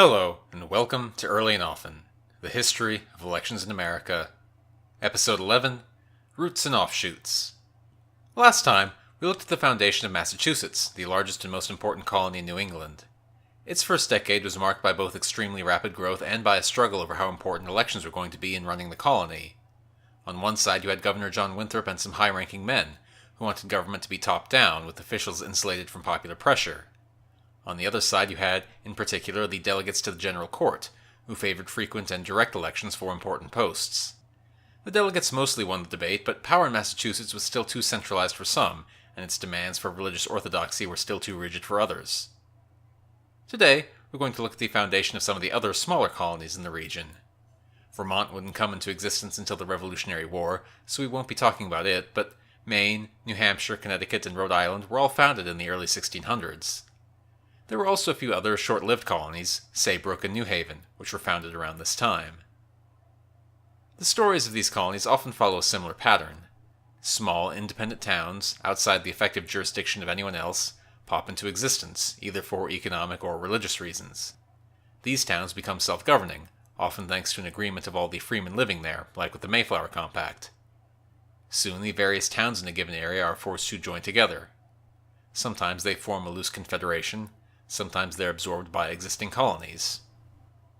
Hello, and welcome to Early and Often, the history of elections in America, Episode 11, Roots and Offshoots. Last time, we looked at the foundation of Massachusetts, the largest and most important colony in New England. Its first decade was marked by both extremely rapid growth and by a struggle over how important elections were going to be in running the colony. On one side, you had Governor John Winthrop and some high-ranking men, who wanted government to be top-down, with officials insulated from popular pressure. On the other side, you had, in particular, the delegates to the General Court, who favored frequent and direct elections for important posts. The delegates mostly won the debate, but power in Massachusetts was still too centralized for some, and its demands for religious orthodoxy were still too rigid for others. Today, we're going to look at the foundation of some of the other smaller colonies in the region. Vermont wouldn't come into existence until the Revolutionary War, so we won't be talking about it, but Maine, New Hampshire, Connecticut, and Rhode Island were all founded in the early 1600s. There were also a few other short-lived colonies, Saybrook and New Haven, which were founded around this time. The stories of these colonies often follow a similar pattern. Small, independent towns, outside the effective jurisdiction of anyone else, pop into existence, either for economic or religious reasons. These towns become self-governing, often thanks to an agreement of all the freemen living there, like with the Mayflower Compact. Soon the various towns in a given area are forced to join together. Sometimes they form a loose confederation, sometimes they're absorbed by existing colonies.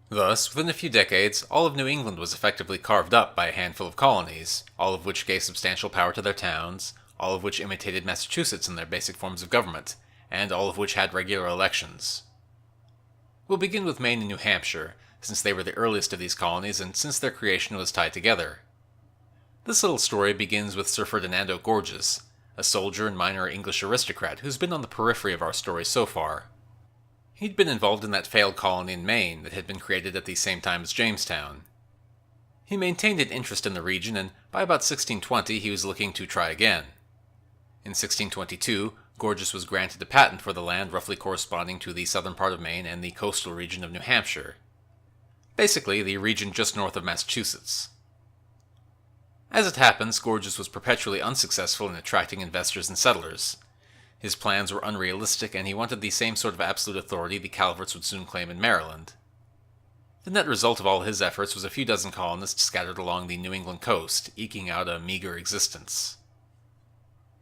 Thus, within a few decades, all of New England was effectively carved up by a handful of colonies, all of which gave substantial power to their towns, all of which imitated Massachusetts in their basic forms of government, and all of which had regular elections. We'll begin with Maine and New Hampshire, since they were the earliest of these colonies and since their creation was tied together. This little story begins with Sir Ferdinando Gorges, a soldier and minor English aristocrat who's been on the periphery of our story so far. He'd been involved in that failed colony in Maine that had been created at the same time as Jamestown. He maintained an interest in the region, and by about 1620 he was looking to try again. In 1622, Gorges was granted a patent for the land roughly corresponding to the southern part of Maine and the coastal region of New Hampshire. Basically, the region just north of Massachusetts. As it happens, Gorges was perpetually unsuccessful in attracting investors and settlers. His plans were unrealistic, and he wanted the same sort of absolute authority the Calverts would soon claim in Maryland. The net result of all his efforts was a few dozen colonists scattered along the New England coast, eking out a meager existence.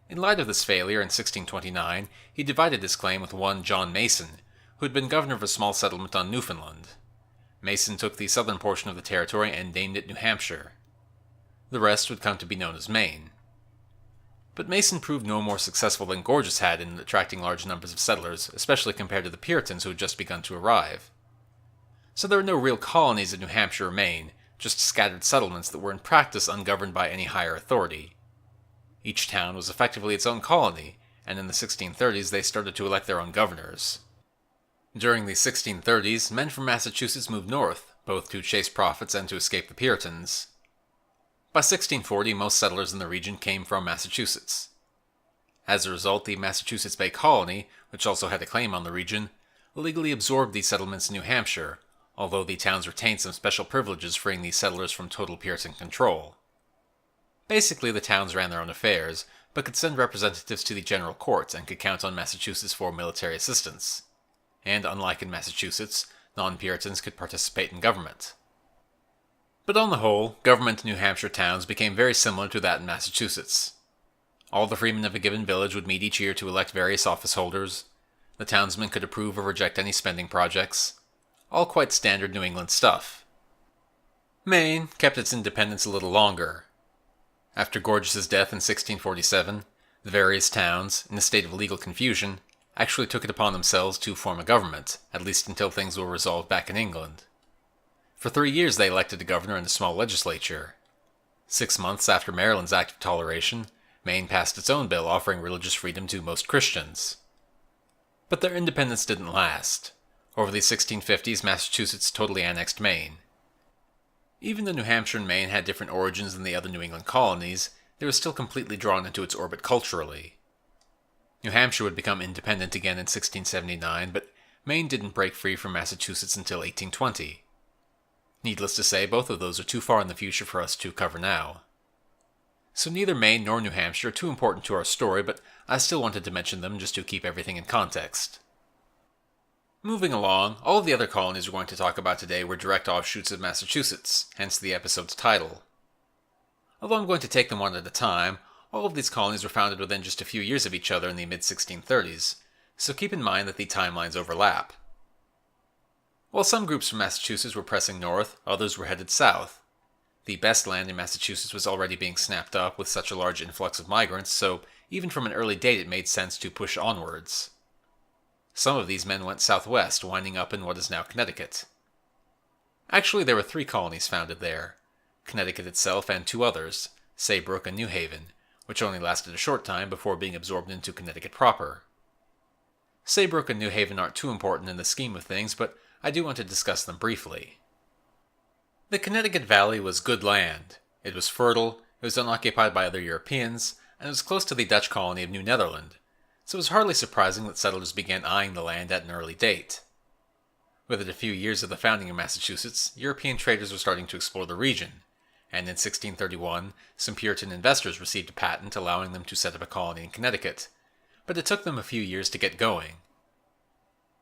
In light of this failure in 1629, he divided his claim with one John Mason, who had been governor of a small settlement on Newfoundland. Mason took the southern portion of the territory and named it New Hampshire. The rest would come to be known as Maine. But Mason proved no more successful than Gorges had in attracting large numbers of settlers, especially compared to the Puritans who had just begun to arrive. So there were no real colonies in New Hampshire or Maine, just scattered settlements that were in practice ungoverned by any higher authority. Each town was effectively its own colony, and in the 1630s they started to elect their own governors. During the 1630s, men from Massachusetts moved north, both to chase profits and to escape the Puritans. By 1640, most settlers in the region came from Massachusetts. As a result, the Massachusetts Bay Colony, which also had a claim on the region, illegally absorbed these settlements in New Hampshire, although the towns retained some special privileges freeing these settlers from total Puritan control. Basically, the towns ran their own affairs, but could send representatives to the General Court and could count on Massachusetts for military assistance. And unlike in Massachusetts, non-Puritans could participate in government. But on the whole, government in New Hampshire towns became very similar to that in Massachusetts. All the freemen of a given village would meet each year to elect various office holders. The townsmen could approve or reject any spending projects. All quite standard New England stuff. Maine kept its independence a little longer. After Gorges's death in 1647, the various towns, in a state of legal confusion, actually took it upon themselves to form a government, at least until things were resolved back in England. For 3 years they elected a governor and a small legislature. 6 months after Maryland's Act of Toleration, Maine passed its own bill offering religious freedom to most Christians. But their independence didn't last. Over the 1650s, Massachusetts totally annexed Maine. Even though New Hampshire and Maine had different origins than the other New England colonies, they were still completely drawn into its orbit culturally. New Hampshire would become independent again in 1679, but Maine didn't break free from Massachusetts until 1820. Needless to say, both of those are too far in the future for us to cover now. So neither Maine nor New Hampshire are too important to our story, but I still wanted to mention them just to keep everything in context. Moving along, all of the other colonies we're going to talk about today were direct offshoots of Massachusetts, hence the episode's title. Although I'm going to take them one at a time, all of these colonies were founded within just a few years of each other in the mid-1630s, so keep in mind that the timelines overlap. While some groups from Massachusetts were pressing north, others were headed south. The best land in Massachusetts was already being snapped up with such a large influx of migrants, so even from an early date it made sense to push onwards. Some of these men went southwest, winding up in what is now Connecticut. Actually, there were 3 colonies founded there: Connecticut itself and 2 others, Saybrook and New Haven, which only lasted a short time before being absorbed into Connecticut proper. Saybrook and New Haven aren't too important in the scheme of things, but I do want to discuss them briefly. The Connecticut Valley was good land. It was fertile, it was unoccupied by other Europeans, and it was close to the Dutch colony of New Netherland, so it was hardly surprising that settlers began eyeing the land at an early date. Within a few years of the founding of Massachusetts, European traders were starting to explore the region, and in 1631, some Puritan investors received a patent allowing them to set up a colony in Connecticut, but it took them a few years to get going.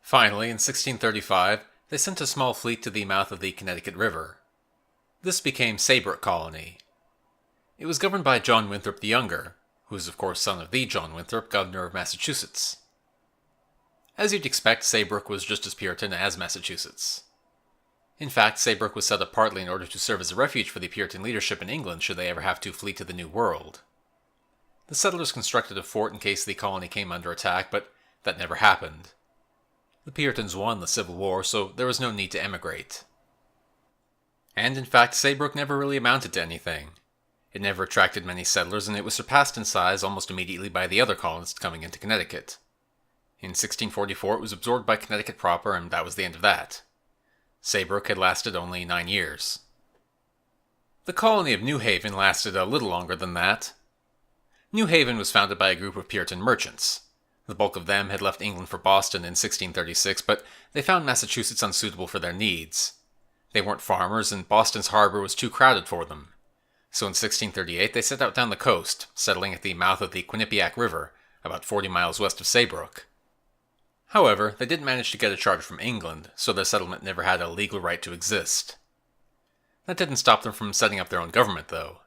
Finally, in 1635, they sent a small fleet to the mouth of the Connecticut River. This became Saybrook Colony. It was governed by John Winthrop the Younger, who is of course son of the John Winthrop, governor of Massachusetts. As you'd expect, Saybrook was just as Puritan as Massachusetts. In fact, Saybrook was set up partly in order to serve as a refuge for the Puritan leadership in England should they ever have to flee to the New World. The settlers constructed a fort in case the colony came under attack, but that never happened. The Puritans won the Civil War, so there was no need to emigrate. And in fact, Saybrook never really amounted to anything. It never attracted many settlers, and it was surpassed in size almost immediately by the other colonists coming into Connecticut. In 1644 it was absorbed by Connecticut proper, and that was the end of that. Saybrook had lasted only 9 years. The colony of New Haven lasted a little longer than that. New Haven was founded by a group of Puritan merchants. The bulk of them had left England for Boston in 1636, but they found Massachusetts unsuitable for their needs. They weren't farmers, and Boston's harbor was too crowded for them. So in 1638 they set out down the coast, settling at the mouth of the Quinnipiac River, about 40 miles west of Saybrook. However, they didn't manage to get a charter from England, so their settlement never had a legal right to exist. That didn't stop them from setting up their own government, though.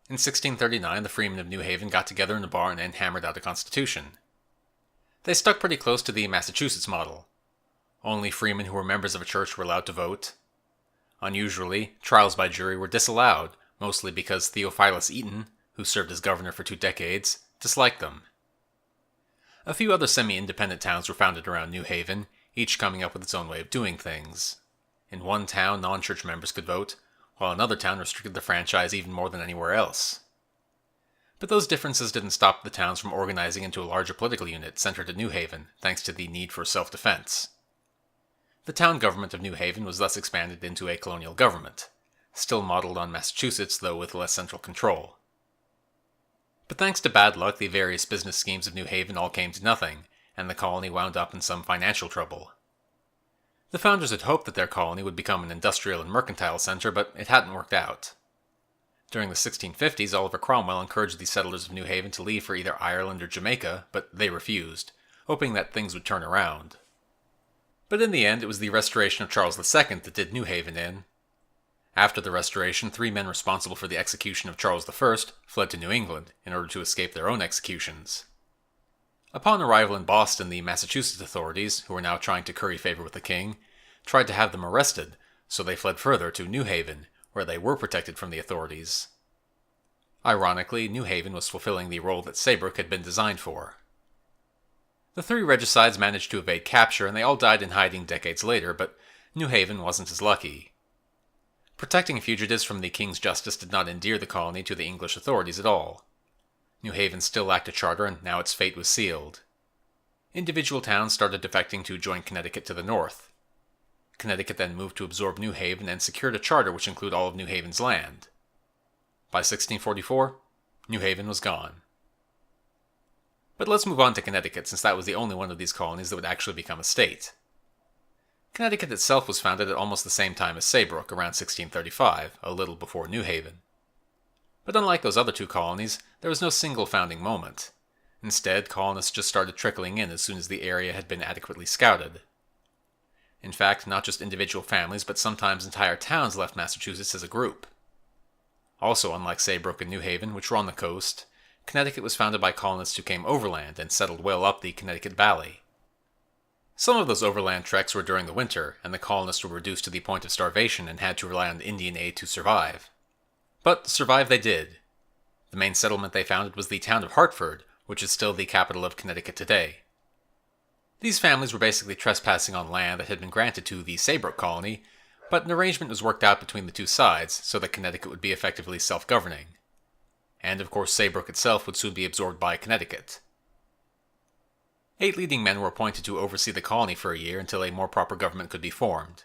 In 1639, the freemen of New Haven got together in a barn and hammered out a constitution. They stuck pretty close to the Massachusetts model. Only freemen who were members of a church were allowed to vote. Unusually, trials by jury were disallowed, mostly because Theophilus Eaton, who served as governor for 2 decades, disliked them. A few other semi-independent towns were founded around New Haven, each coming up with its own way of doing things. In one town, non-church members could vote, while another town restricted the franchise even more than anywhere else. But those differences didn't stop the towns from organizing into a larger political unit centered at New Haven, thanks to the need for self-defense. The town government of New Haven was thus expanded into a colonial government, still modeled on Massachusetts, though with less central control. But thanks to bad luck, the various business schemes of New Haven all came to nothing, and the colony wound up in some financial trouble. The founders had hoped that their colony would become an industrial and mercantile center, but it hadn't worked out. During the 1650s, Oliver Cromwell encouraged the settlers of New Haven to leave for either Ireland or Jamaica, but they refused, hoping that things would turn around. But in the end, it was the restoration of Charles II that did New Haven in. After the restoration, 3 men responsible for the execution of Charles I fled to New England in order to escape their own executions. Upon arrival in Boston, the Massachusetts authorities, who were now trying to curry favor with the king, tried to have them arrested, so they fled further to New Haven, where they were protected from the authorities. Ironically, New Haven was fulfilling the role that Saybrook had been designed for. The 3 regicides managed to evade capture, and they all died in hiding decades later, but New Haven wasn't as lucky. Protecting fugitives from the king's justice did not endear the colony to the English authorities at all. New Haven still lacked a charter, and now its fate was sealed. Individual towns started defecting to join Connecticut to the north. Connecticut then moved to absorb New Haven and secured a charter which included all of New Haven's land. By 1644, New Haven was gone. But let's move on to Connecticut, since that was the only one of these colonies that would actually become a state. Connecticut itself was founded at almost the same time as Saybrook, around 1635, a little before New Haven. But unlike those other 2 colonies, there was no single founding moment. Instead, colonists just started trickling in as soon as the area had been adequately scouted. In fact, not just individual families, but sometimes entire towns left Massachusetts as a group. Also, unlike Saybrook and New Haven, which were on the coast, Connecticut was founded by colonists who came overland and settled well up the Connecticut Valley. Some of those overland treks were during the winter, and the colonists were reduced to the point of starvation and had to rely on Indian aid to survive. But survive they did. The main settlement they founded was the town of Hartford, which is still the capital of Connecticut today. These families were basically trespassing on land that had been granted to the Saybrook colony, but an arrangement was worked out between the two sides so that Connecticut would be effectively self-governing. And of course Saybrook itself would soon be absorbed by Connecticut. 8 leading men were appointed to oversee the colony for a year until a more proper government could be formed.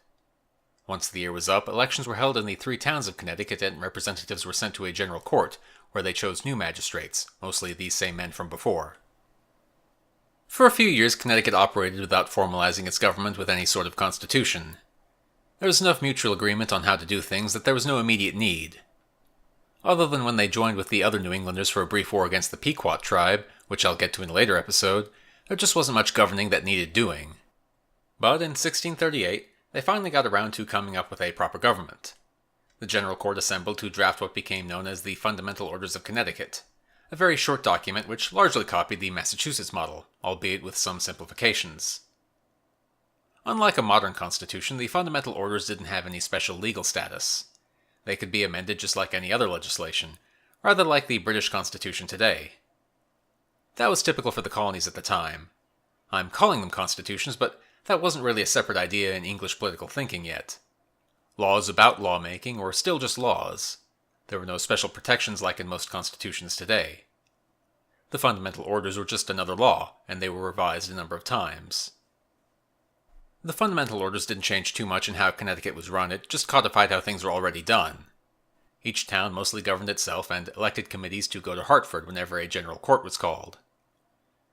Once the year was up, elections were held in the 3 towns of Connecticut and representatives were sent to a general court, where they chose new magistrates, mostly these same men from before. For a few years, Connecticut operated without formalizing its government with any sort of constitution. There was enough mutual agreement on how to do things that there was no immediate need. Other than when they joined with the other New Englanders for a brief war against the Pequot tribe, which I'll get to in a later episode, there just wasn't much governing that needed doing. But in 1638, they finally got around to coming up with a proper government. The General Court assembled to draft what became known as the Fundamental Orders of Connecticut, a very short document which largely copied the Massachusetts model, albeit with some simplifications. Unlike a modern constitution, the Fundamental Orders didn't have any special legal status. They could be amended just like any other legislation, rather like the British Constitution today. That was typical for the colonies at the time. I'm calling them constitutions, but that wasn't really a separate idea in English political thinking yet. Laws about lawmaking were still just laws. There were no special protections like in most constitutions today. The Fundamental Orders were just another law, and they were revised a number of times. The Fundamental Orders didn't change too much in how Connecticut was run, it just codified how things were already done. Each town mostly governed itself and elected committees to go to Hartford whenever a general court was called.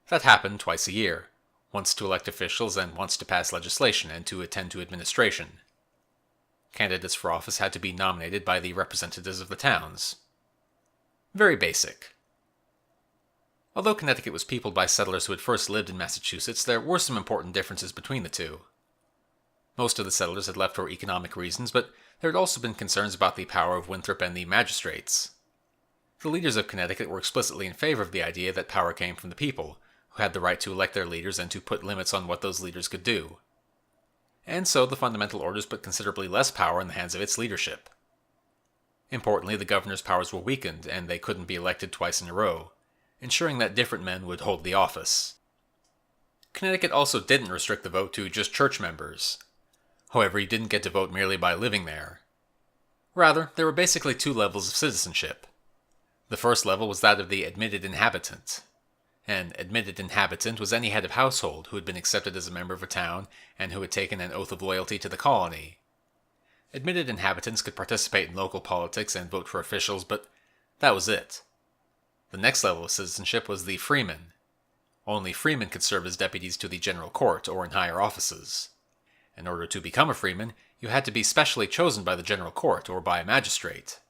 That happened twice a year, once to elect officials and once to pass legislation and to attend to administration. Candidates for office had to be nominated by the representatives of the towns. Very basic. Although Connecticut was peopled by settlers who had first lived in Massachusetts, there were some important differences between the two. Most of the settlers had left for economic reasons, but there had also been concerns about the power of Winthrop and the magistrates. The leaders of Connecticut were explicitly in favor of the idea that power came from the people, who had the right to elect their leaders and to put limits on what those leaders could do. And so the Fundamental Orders put considerably less power in the hands of its leadership. Importantly, the governor's powers were weakened, and they couldn't be elected twice in a row, ensuring that different men would hold the office. Connecticut also didn't restrict the vote to just church members. However, you didn't get to vote merely by living there. Rather, there were basically 2 levels of citizenship. The first level was that of the admitted inhabitant. An admitted inhabitant was any head of household who had been accepted as a member of a town and who had taken an oath of loyalty to the colony. Admitted inhabitants could participate in local politics and vote for officials, but that was it. The next level of citizenship was the freeman. Only freemen could serve as deputies to the general court or in higher offices. In order to become a freeman, you had to be specially chosen by the general court or by a magistrate.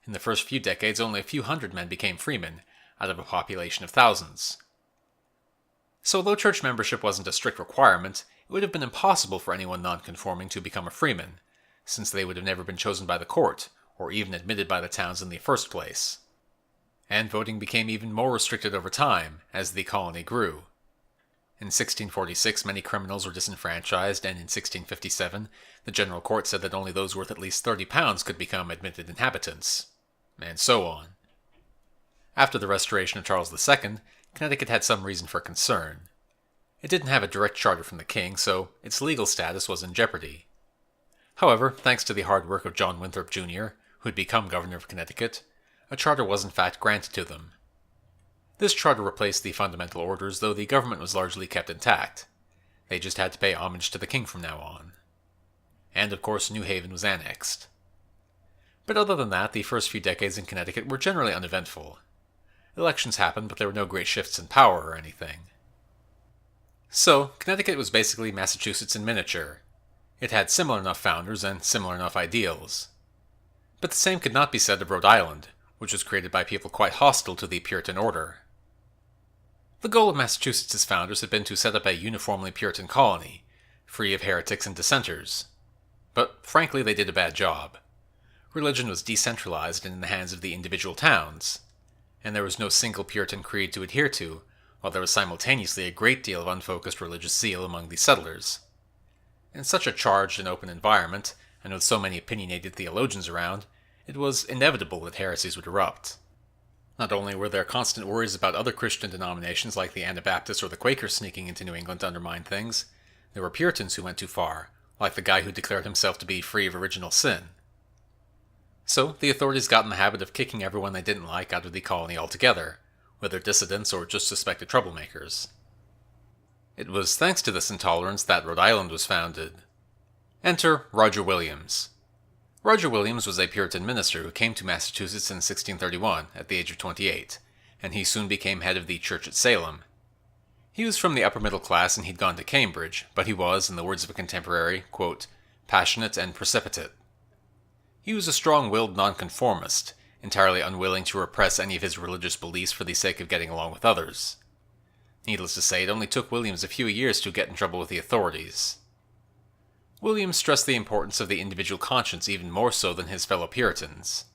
In the first few decades, only a few hundred men became freemen, out of a population of thousands. So although church membership wasn't a strict requirement, it would have been impossible for anyone non-conforming to become a freeman, since they would have never been chosen by the court, or even admitted by the towns in the first place. And voting became even more restricted over time, as the colony grew. In 1646, many criminals were disenfranchised, and in 1657, the general court said that only those worth at least £30 could become admitted inhabitants, and so on. After the restoration of Charles II, Connecticut had some reason for concern. It didn't have a direct charter from the king, so its legal status was in jeopardy. However, thanks to the hard work of John Winthrop Jr., who had become governor of Connecticut, a charter was in fact granted to them. This charter replaced the Fundamental Orders, though the government was largely kept intact. They just had to pay homage to the king from now on. And of course, New Haven was annexed. But other than that, the first few decades in Connecticut were generally uneventful. Elections happened, but there were no great shifts in power or anything. So, Connecticut was basically Massachusetts in miniature. It had similar enough founders and similar enough ideals. But the same could not be said of Rhode Island, which was created by people quite hostile to the Puritan order. The goal of Massachusetts' founders had been to set up a uniformly Puritan colony, free of heretics and dissenters. But frankly, they did a bad job. Religion was decentralized and in the hands of the individual towns, and there was no single Puritan creed to adhere to, while there was simultaneously a great deal of unfocused religious zeal among the settlers. In such a charged and open environment, and with so many opinionated theologians around, it was inevitable that heresies would erupt. Not only were there constant worries about other Christian denominations like the Anabaptists or the Quakers sneaking into New England to undermine things, there were Puritans who went too far, like the guy who declared himself to be free of original sin. So, the authorities got in the habit of kicking everyone they didn't like out of the colony altogether, whether dissidents or just suspected troublemakers. It was thanks to this intolerance that Rhode Island was founded. Enter Roger Williams. Roger Williams was a Puritan minister who came to Massachusetts in 1631 at the age of 28, and he soon became head of the church at Salem. He was from the upper middle class and he'd gone to Cambridge, but he was, in the words of a contemporary, quote, passionate and precipitate. He was a strong-willed nonconformist, entirely unwilling to repress any of his religious beliefs for the sake of getting along with others. Needless to say, it only took Williams a few years to get in trouble with the authorities. Williams stressed the importance of the individual conscience even more so than his fellow Puritans.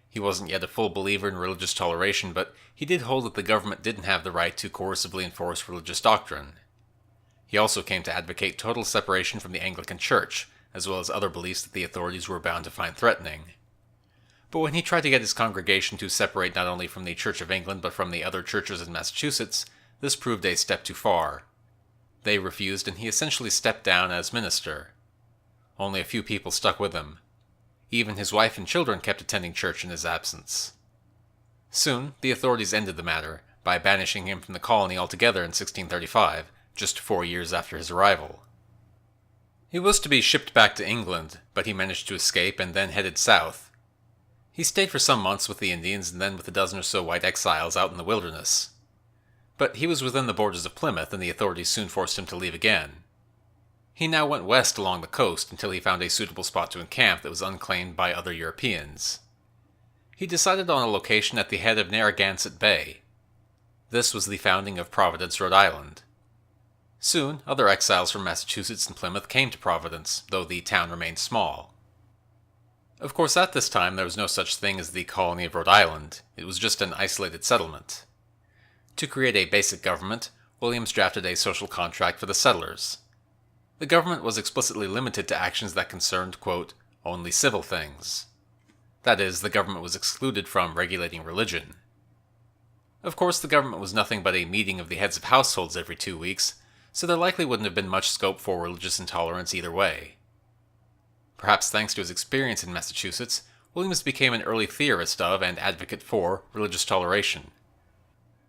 He wasn't yet a full believer in religious toleration, but he did hold that the government didn't have the right to coercively enforce religious doctrine. He also came to advocate total separation from the Anglican Church, as well as other beliefs that the authorities were bound to find threatening. But when he tried to get his congregation to separate not only from the Church of England but from the other churches in Massachusetts, this proved a step too far. They refused, and he essentially stepped down as minister. Only a few people stuck with him. Even his wife and children kept attending church in his absence. Soon, the authorities ended the matter by banishing him from the colony altogether in 1635, just 4 years after his arrival. He was to be shipped back to England, but he managed to escape and then headed south. He stayed for some months with the Indians and then with a dozen or so white exiles out in the wilderness. But he was within the borders of Plymouth, and the authorities soon forced him to leave again. He now went west along the coast until he found a suitable spot to encamp that was unclaimed by other Europeans. He decided on a location at the head of Narragansett Bay. This was the founding of Providence, Rhode Island. Soon, other exiles from Massachusetts and Plymouth came to Providence, though the town remained small. Of course, at this time there was no such thing as the colony of Rhode Island. It was just an isolated settlement. To create a basic government, Williams drafted a social contract for the settlers. The government was explicitly limited to actions that concerned, quote, only civil things. That is, the government was excluded from regulating religion. Of course, the government was nothing but a meeting of the heads of households every 2 weeks, so there likely wouldn't have been much scope for religious intolerance either way. Perhaps thanks to his experience in Massachusetts, Williams became an early theorist of and advocate for religious toleration.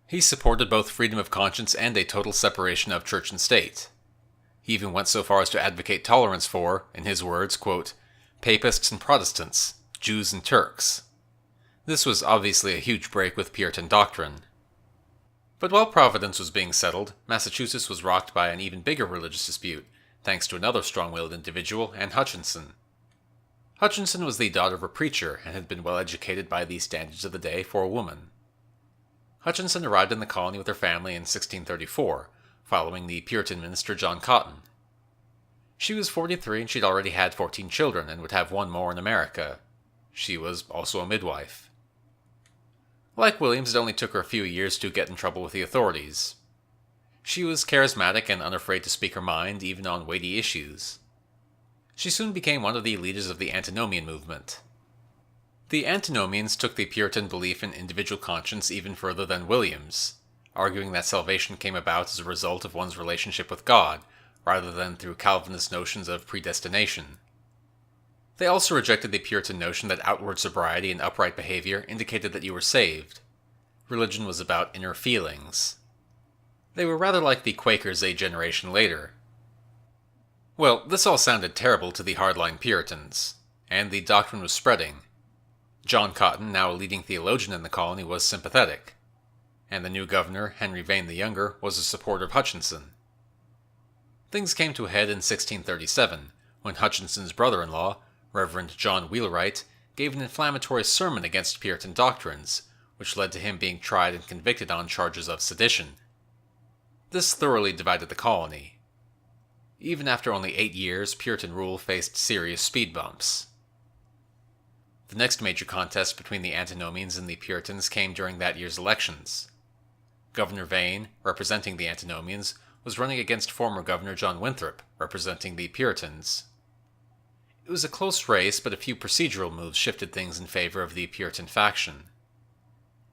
He supported both freedom of conscience and a total separation of church and state. He even went so far as to advocate tolerance for, in his words, quote, Papists and Protestants, Jews and Turks. This was obviously a huge break with Puritan doctrine. But while Providence was being settled, Massachusetts was rocked by an even bigger religious dispute, thanks to another strong-willed individual, Anne Hutchinson. Hutchinson was the daughter of a preacher and had been well educated by the standards of the day for a woman. Hutchinson arrived in the colony with her family in 1634, following the Puritan minister John Cotton. She was 43 and she'd already had 14 children and would have one more in America. She was also a midwife. Like Williams, it only took her a few years to get in trouble with the authorities. She was charismatic and unafraid to speak her mind, even on weighty issues. She soon became one of the leaders of the Antinomian movement. The Antinomians took the Puritan belief in individual conscience even further than Williams, arguing that salvation came about as a result of one's relationship with God, rather than through Calvinist notions of predestination. They also rejected the Puritan notion that outward sobriety and upright behavior indicated that you were saved. Religion was about inner feelings. They were rather like the Quakers a generation later. Well, this all sounded terrible to the hardline Puritans, and the doctrine was spreading. John Cotton, now a leading theologian in the colony, was sympathetic, and the new governor, Henry Vane the Younger, was a supporter of Hutchinson. Things came to a head in 1637, when Hutchinson's brother-in-law, Reverend John Wheelwright, gave an inflammatory sermon against Puritan doctrines, which led to him being tried and convicted on charges of sedition. This thoroughly divided the colony. Even after only 8 years, Puritan rule faced serious speed bumps. The next major contest between the Antinomians and the Puritans came during that year's elections. Governor Vane, representing the Antinomians, was running against former Governor John Winthrop, representing the Puritans. It was a close race, but a few procedural moves shifted things in favor of the Puritan faction.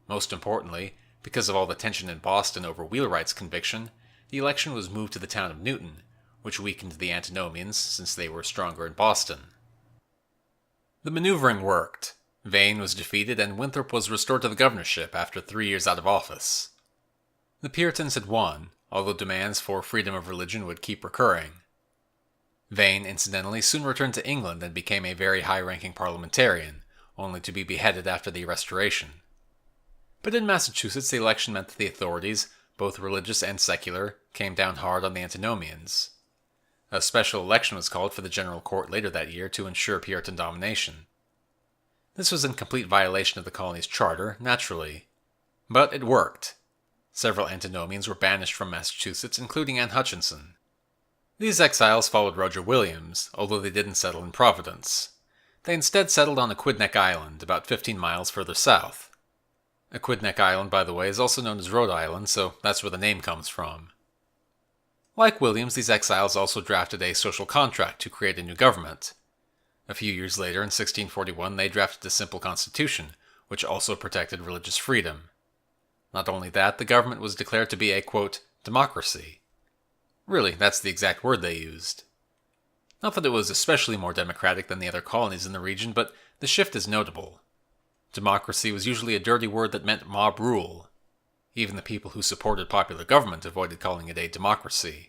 Most importantly, because of all the tension in Boston over wheelwright's conviction, the election was moved to the town of Newton, which weakened the Antinomians since they were stronger in Boston. The maneuvering worked. Vane was defeated and Winthrop was restored to the governorship after 3 years out of office. The Puritans had won, although demands for freedom of religion would keep recurring. Vane, incidentally, soon returned to England and became a very high-ranking parliamentarian, only to be beheaded after the Restoration. But in Massachusetts, the election meant that the authorities, both religious and secular, came down hard on the Antinomians. A special election was called for the General Court later that year to ensure Puritan domination. This was in complete violation of the colony's charter, naturally. But it worked. Several Antinomians were banished from Massachusetts, including Anne Hutchinson. These exiles followed Roger Williams, although they didn't settle in Providence. They instead settled on Aquidneck Island, about 15 miles further south. Aquidneck Island, by the way, is also known as Rhode Island, so that's where the name comes from. Like Williams, these exiles also drafted a social contract to create a new government. A few years later, in 1641, they drafted a simple constitution, which also protected religious freedom. Not only that, the government was declared to be a, quote, democracy. Really, that's the exact word they used. Not that it was especially more democratic than the other colonies in the region, but the shift is notable. Democracy was usually a dirty word that meant mob rule. Even the people who supported popular government avoided calling it a democracy.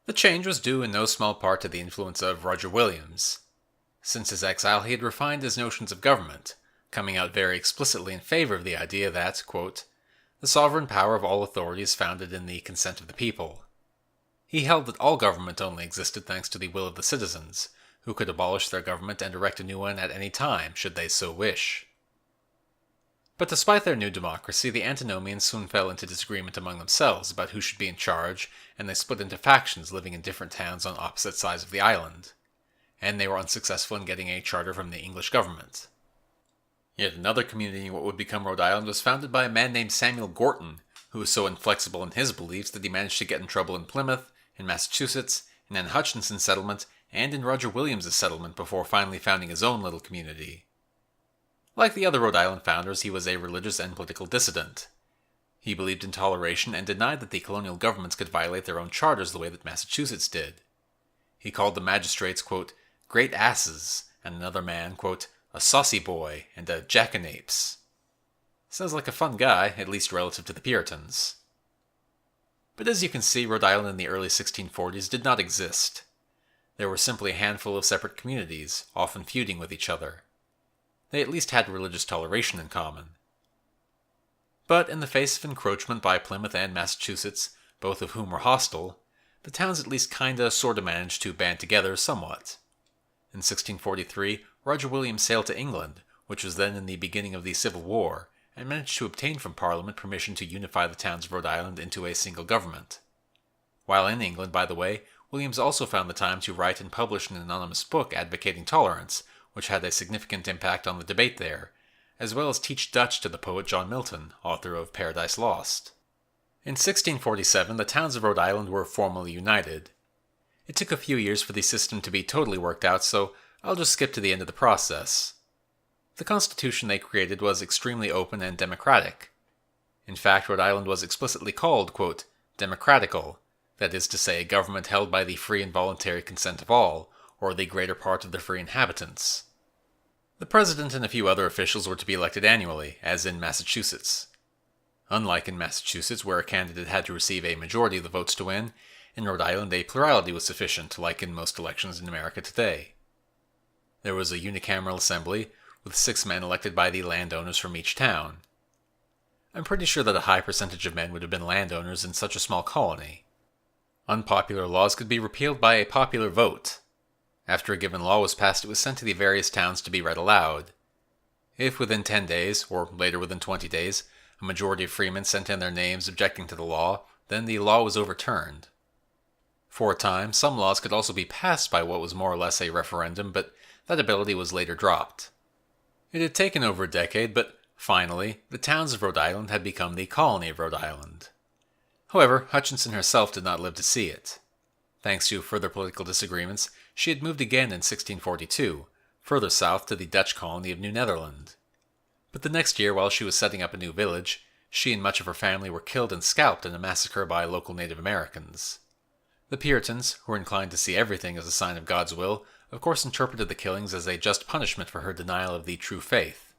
The change was due in no small part to the influence of Roger Williams. Since his exile, he had refined his notions of government, coming out very explicitly in favor of the idea that, quote, the sovereign power of all authority is founded in the consent of the people. He held that all government only existed thanks to the will of the citizens, who could abolish their government and erect a new one at any time, should they so wish. But despite their new democracy, the Antinomians soon fell into disagreement among themselves about who should be in charge, and they split into factions living in different towns on opposite sides of the island. And they were unsuccessful in getting a charter from the English government. Yet another community in what would become Rhode Island was founded by a man named Samuel Gorton, who was so inflexible in his beliefs that he managed to get in trouble in Plymouth, in Massachusetts, in Anne Hutchinson's settlement, and in Roger Williams' settlement before finally founding his own little community. Like the other Rhode Island founders, he was a religious and political dissident. He believed in toleration and denied that the colonial governments could violate their own charters the way that Massachusetts did. He called the magistrates, quote, great asses, and another man, quote, a saucy boy and a jackanapes. Sounds like a fun guy, at least relative to the Puritans. But as you can see, Rhode Island in the early 1640s did not exist. There were simply a handful of separate communities, often feuding with each other. They at least had religious toleration in common. But in the face of encroachment by Plymouth and Massachusetts, both of whom were hostile, the towns at least kinda sorta managed to band together somewhat. In 1643, Roger Williams sailed to England, which was then in the beginning of the Civil War, and managed to obtain from Parliament permission to unify the towns of Rhode Island into a single government. While in England, by the way, Williams also found the time to write and publish an anonymous book advocating tolerance, which had a significant impact on the debate there, as well as teach Dutch to the poet John Milton, author of Paradise Lost. In 1647, the towns of Rhode Island were formally united. It took a few years for the system to be totally worked out, so I'll just skip to the end of the process. The constitution they created was extremely open and democratic. In fact, Rhode Island was explicitly called, quote, democratical, that is to say, a government held by the free and voluntary consent of all, or the greater part of the free inhabitants. The president and a few other officials were to be elected annually, as in Massachusetts. Unlike in Massachusetts, where a candidate had to receive a majority of the votes to win, in Rhode Island a plurality was sufficient, like in most elections in America today. There was a unicameral assembly, with 6 men elected by the landowners from each town. I'm pretty sure that a high percentage of men would have been landowners in such a small colony. Unpopular laws could be repealed by a popular vote. After a given law was passed, it was sent to the various towns to be read aloud. If within 10 days, or later within 20 days, a majority of freemen sent in their names objecting to the law, then the law was overturned. For a time, some laws could also be passed by what was more or less a referendum, but that ability was later dropped. It had taken over a decade, but finally, the towns of Rhode Island had become the colony of Rhode Island. However, Hutchinson herself did not live to see it. Thanks to further political disagreements, she had moved again in 1642, further south to the Dutch colony of New Netherland. But the next year, while she was setting up a new village, she and much of her family were killed and scalped in a massacre by local Native Americans. The Puritans, who were inclined to see everything as a sign of God's will, of course interpreted the killings as a just punishment for her denial of the true faith.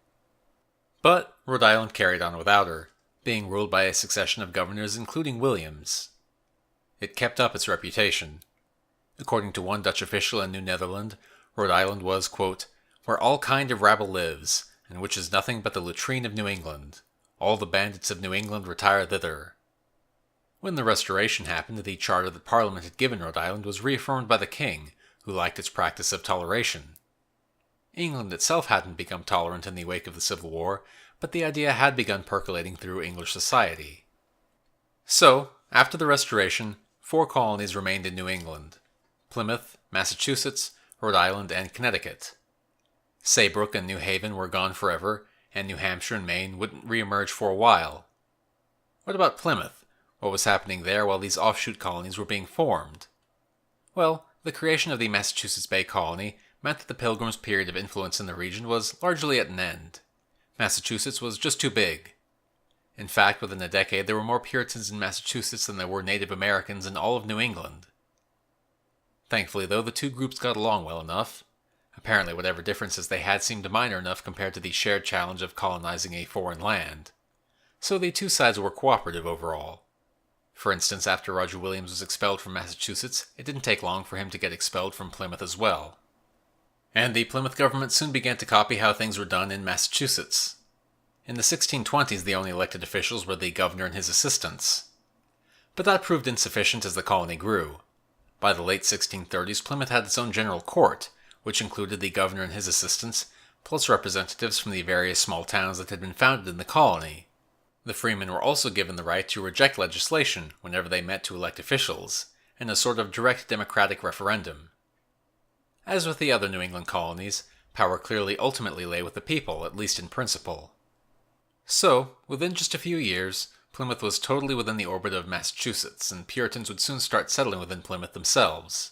But Rhode Island carried on without her, being ruled by a succession of governors including William's. It kept up its reputation. According to one Dutch official in New Netherland, Rhode Island was, quote, "where all kind of rabble lives, and which is nothing but the latrine of New England. All the bandits of New England retire thither." When the Restoration happened, the charter that Parliament had given Rhode Island was reaffirmed by the king, who liked its practice of toleration. England itself hadn't become tolerant in the wake of the Civil War, but the idea had begun percolating through English society. So, after the Restoration, 4 colonies remained in New England: Plymouth, Massachusetts, Rhode Island, and Connecticut. Saybrook and New Haven were gone forever, and New Hampshire and Maine wouldn't reemerge for a while. What about Plymouth? What was happening there while these offshoot colonies were being formed? Well, the creation of the Massachusetts Bay Colony meant that the Pilgrims' period of influence in the region was largely at an end. Massachusetts was just too big. In fact, within a decade, there were more Puritans in Massachusetts than there were Native Americans in all of New England. Thankfully, though, the two groups got along well enough. Apparently, whatever differences they had seemed minor enough compared to the shared challenge of colonizing a foreign land. So the two sides were cooperative overall. For instance, after Roger Williams was expelled from Massachusetts, it didn't take long for him to get expelled from Plymouth as well. And the Plymouth government soon began to copy how things were done in Massachusetts. In the 1620s, the only elected officials were the governor and his assistants. But that proved insufficient as the colony grew. By the late 1630s, Plymouth had its own general court, which included the governor and his assistants, plus representatives from the various small towns that had been founded in the colony. The freemen were also given the right to reject legislation whenever they met to elect officials, in a sort of direct democratic referendum. As with the other New England colonies, power clearly ultimately lay with the people, at least in principle. So, within just a few years, Plymouth was totally within the orbit of Massachusetts, and Puritans would soon start settling within Plymouth themselves.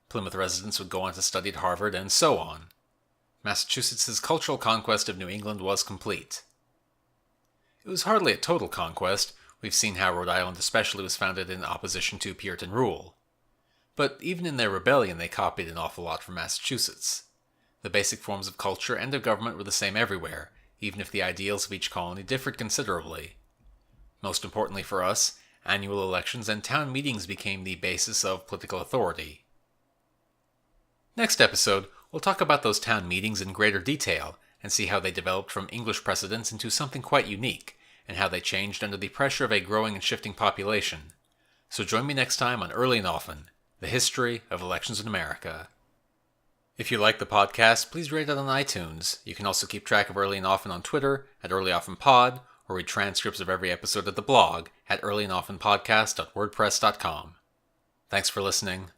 Plymouth residents would go on to study at Harvard, and so on. Massachusetts' cultural conquest of New England was complete. It was hardly a total conquest. We've seen how Rhode Island especially was founded in opposition to Puritan rule. But even in their rebellion, they copied an awful lot from Massachusetts. The basic forms of culture and of government were the same everywhere, even if the ideals of each colony differed considerably. Most importantly for us, annual elections and town meetings became the basis of political authority. Next episode, we'll talk about those town meetings in greater detail, and see how they developed from English precedents into something quite unique, and how they changed under the pressure of a growing and shifting population. So join me next time on Early and Often, the history of elections in America. If you like the podcast, please rate it on iTunes. You can also keep track of Early and Often on Twitter at EarlyOftenPod, or read transcripts of every episode at the blog at earlyandoftenpodcast.wordpress.com. Thanks for listening.